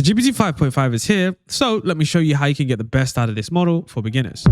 GPT 5.5 is here, so let me show you how you can get the best out of this model for beginners.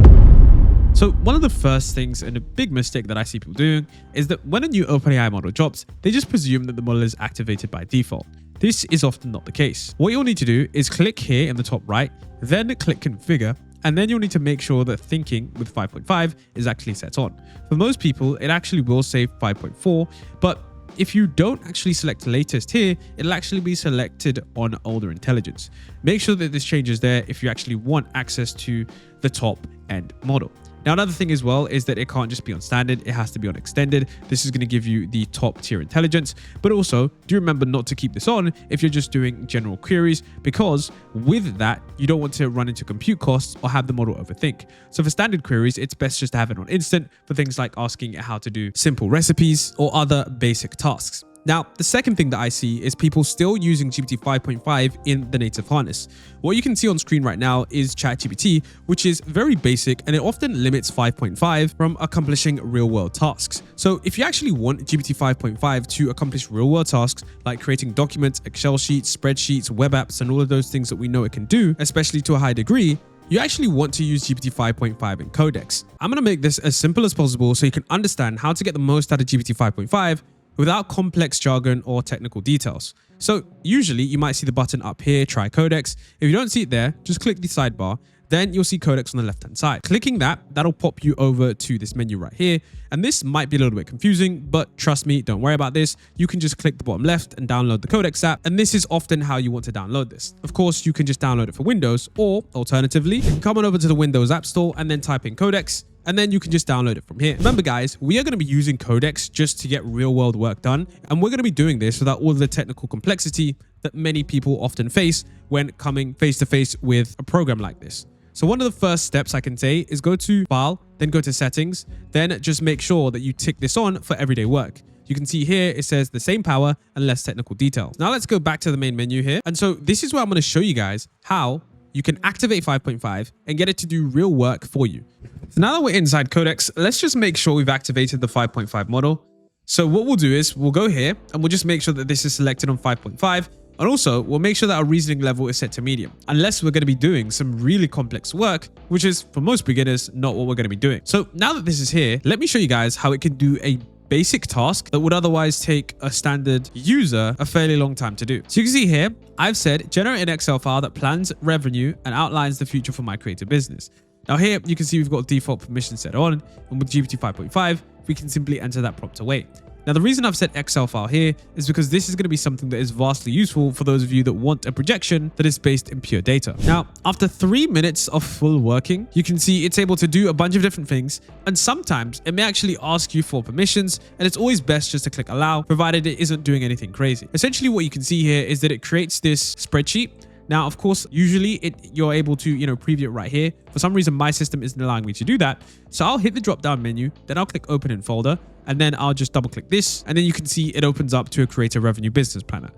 So one of the first things and a big mistake that I see people doing is that when a new OpenAI model drops, they just presume that the model is activated by default. This is often not the case. What you'll need to do is click here in the top right, then click configure, and then you'll need to make sure that thinking with 5.5 is actually set on. For most people, it actually will say 5.4, but if you don't actually select latest here, it'll actually be selected on older intelligence. Make sure that this changes there if you actually want access to the top end model. Now, another thing as well is that it can't just be on standard, it has to be on extended. This is going to give you the top tier intelligence, but also do remember not to keep this on if you're just doing general queries, because with that, you don't want to run into compute costs or have the model overthink. So for standard queries, it's best just to have it on instant for things like asking it how to do simple recipes or other basic tasks. Now, the second thing that I see is people still using GPT 5.5 in the native harness. What you can see on screen right now is ChatGPT, which is very basic and it often limits 5.5 from accomplishing real-world tasks. So if you actually want GPT 5.5 to accomplish real-world tasks like creating documents, Excel sheets, spreadsheets, web apps, and all of those things that we know it can do, especially to a high degree, you actually want to use GPT 5.5 in Codex. I'm going to make this as simple as possible so you can understand how to get the most out of GPT 5.5 without complex jargon or technical details. So usually you might see the button up here, try Codex. If you don't see it there, just click the sidebar. Then you'll see Codex on the left-hand side. Clicking that, that'll pop you over to this menu right here. And this might be a little bit confusing, but trust me, don't worry about this. You can just click the bottom left and download the Codex app. And this is often how you want to download this. Of course, you can just download it for Windows, or alternatively, you can come on over to the Windows App Store and then type in Codex, and then you can just download it from here. Remember guys, we are going to be using Codex just to get real world work done. And we're going to be doing this without all the technical complexity that many people often face when coming face to face with a program like this. So one of the first steps I can say is go to File, then go to Settings, then just make sure that you tick this on for everyday work. You can see here, it says the same power and less technical details. Now let's go back to the main menu here. And so this is where I'm going to show you guys how you can activate 5.5 and get it to do real work for you. So now that we're inside Codex, let's just make sure we've activated the 5.5 model. So what we'll do is we'll go here and we'll just make sure that this is selected on 5.5. And also we'll make sure that our reasoning level is set to medium, unless we're going to be doing some really complex work, which is for most beginners, not what we're going to be doing. So now that this is here, let me show you guys how it can do a basic task that would otherwise take a standard user a fairly long time to do. So you can see here, I've said generate an Excel file that plans revenue and outlines the future for my creative business. Now here you can see we've got default permission set on, and with GPT 5.5 we can simply enter that prompt away. Now the reason I've set Excel file here is because this is going to be something that is vastly useful for those of you that want a projection that is based in pure data. Now after 3 minutes of full working, you can see it's able to do a bunch of different things, and sometimes it may actually ask you for permissions, and it's always best just to click allow, provided it isn't doing anything crazy. Essentially what you can see here is that it creates this spreadsheet. Now, of course, usually you're able to, preview it right here. For some reason, my system isn't allowing me to do that. So I'll hit the drop down menu, then I'll click open in folder, and then I'll just double click this. And then you can see it opens up to a create a revenue business planner.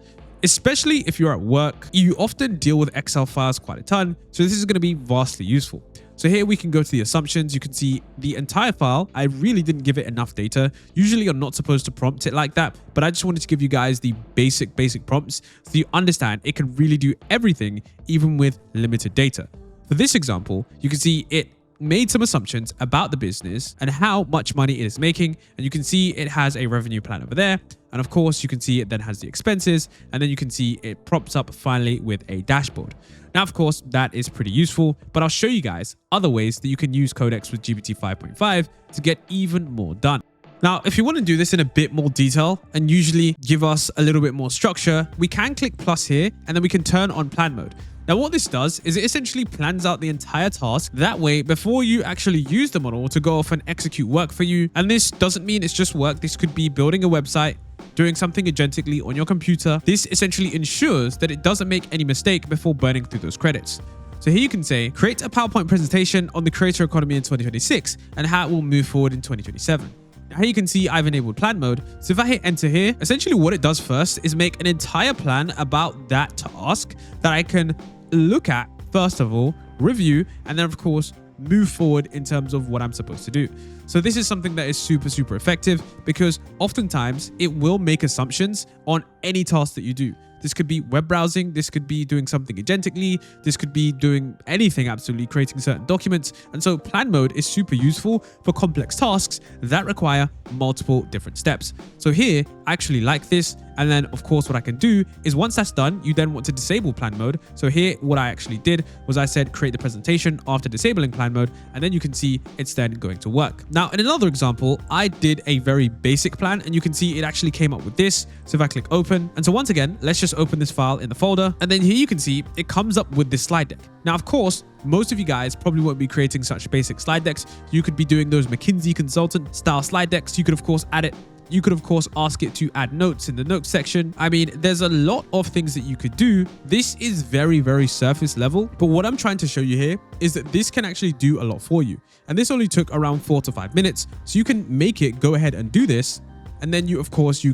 Especially if you're at work, you often deal with Excel files quite a ton. So this is going to be vastly useful. So here we can go to the assumptions. You can see the entire file. I really didn't give it enough data. Usually you're not supposed to prompt it like that, but I just wanted to give you guys the basic prompts so you understand it can really do everything, even with limited data. For this example, you can see it made some assumptions about the business and how much money it is making. And you can see it has a revenue plan over there. And of course, you can see it then has the expenses, and then you can see it props up finally with a dashboard. Now, of course, that is pretty useful, but I'll show you guys other ways that you can use Codex with GPT 5.5 to get even more done. Now, if you want to do this in a bit more detail and usually give us a little bit more structure, we can click plus here, and then we can turn on plan mode. Now, what this does is it essentially plans out the entire task. That way, before you actually use the model to go off and execute work for you, and this doesn't mean it's just work. This could be building a website, doing something agentically on your computer. This essentially ensures that it doesn't make any mistake before burning through those credits. So here you can say, create a PowerPoint presentation on the creator economy in 2026 and how it will move forward in 2027. Now here you can see I've enabled plan mode. So if I hit enter here, essentially what it does first is make an entire plan about that task that I can look at, first of all, review, and then of course, move forward in terms of what I'm supposed to do. So this is something that is super effective because oftentimes it will make assumptions on any task that you do. this could be web browsing, this could be doing something agentically, this could be doing anything absolutely, creating certain documents. And so plan mode is super useful for complex tasks that require multiple different steps. So here, I actually like this. And then of course, what I can do is once that's done, you then want to disable plan mode. So here, what I actually did was I said, create the presentation after disabling plan mode. And then you can see it's then going to work. Now, in another example, I did a very basic plan and you can see it actually came up with this. So if I click open, and so once again, let's just open this file in the folder. And then here you can see it comes up with this slide deck. Now, of course, most of you guys probably won't be creating such basic slide decks. You could be doing those McKinsey consultant style slide decks. You could of course add it. You could of course ask it to add notes in the notes section. I mean, there's a lot of things that you could do. This is very, very surface level. But what I'm trying to show you here is that this can actually do a lot for you. And this only took around 4 to 5 minutes. So you can make it go ahead and do this. And then you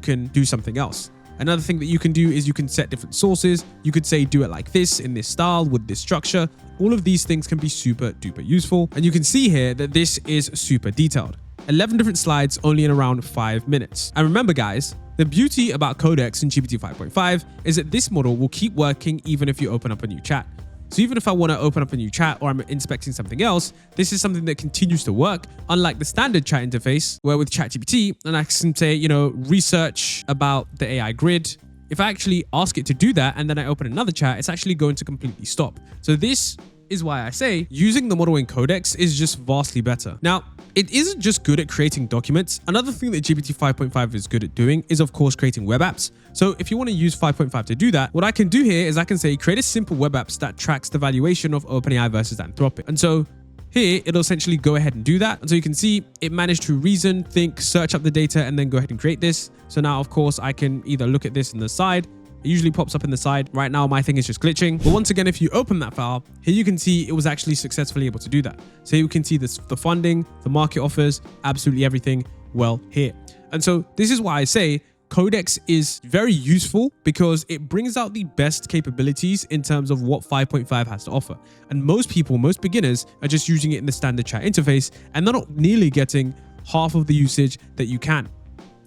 can do something else. Another thing that you can do is you can set different sources. You could say, do it like this, in this style, with this structure. All of these things can be super duper useful. And you can see here that this is super detailed. 11 different slides, only in around 5 minutes. And remember guys, the beauty about Codex in GPT 5.5 is that this model will keep working even if you open up a new chat. So even if I want to open up a new chat or I'm inspecting something else, this is something that continues to work, unlike the standard chat interface, where with ChatGPT, and I can say, research about the AI grid. If I actually ask it to do that and then I open another chat, it's actually going to completely stop. So this is why I say using the model in Codex is just vastly better. Now, it isn't just good at creating documents. Another thing that GPT 5.5 is good at doing is of course creating web apps. So if you want to use 5.5 to do that, what I can do here is I can say create a simple web apps that tracks the valuation of OpenAI versus Anthropic. And so here, it'll essentially go ahead and do that. And so you can see it managed to reason, think, search up the data, and then go ahead and create this. So now, of course, I can either look at this on the side. It usually pops up in the side. Right now, my thing is just glitching. But once again, if you open that file, here you can see it was actually successfully able to do that. So you can see this, the funding, the market offers, absolutely everything well here. And so this is why I say Codex is very useful because it brings out the best capabilities in terms of what 5.5 has to offer. And most people, most beginners are just using it in the standard chat interface and they're not nearly getting half of the usage that you can.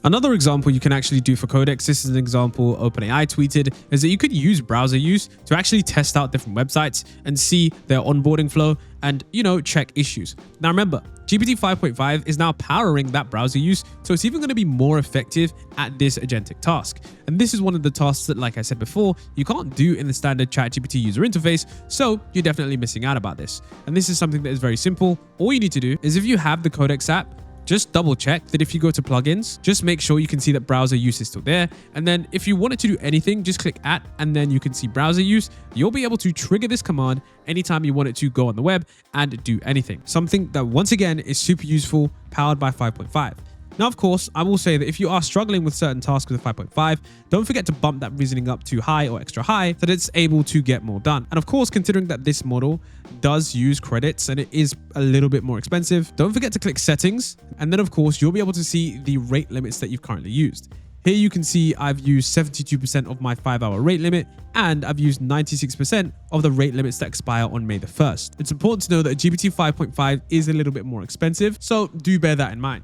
Another example you can actually do for Codex, this is an example OpenAI tweeted, is that you could use browser use to actually test out different websites and see their onboarding flow and, check issues. Now remember, GPT 5.5 is now powering that browser use, so it's even going to be more effective at this agentic task. And this is one of the tasks that, like I said before, you can't do in the standard ChatGPT user interface, so you're definitely missing out about this. And this is something that is very simple. All you need to do is if you have the Codex app, just double check that if you go to plugins, just make sure you can see that browser use is still there. And then if you want it to do anything, just click at, and then you can see browser use. You'll be able to trigger this command anytime you want it to go on the web and do anything. Something that once again is super useful, powered by 5.5. Now, of course, I will say that if you are struggling with certain tasks with 5.5, don't forget to bump that reasoning up to high or extra high so that it's able to get more done. And of course, considering that this model does use credits and it is a little bit more expensive, don't forget to click settings. And then of course, you'll be able to see the rate limits that you've currently used. Here you can see I've used 72% of my 5-hour rate limit and I've used 96% of the rate limits that expire on May the 1st. It's important to know that GPT 5.5 is a little bit more expensive, so do bear that in mind.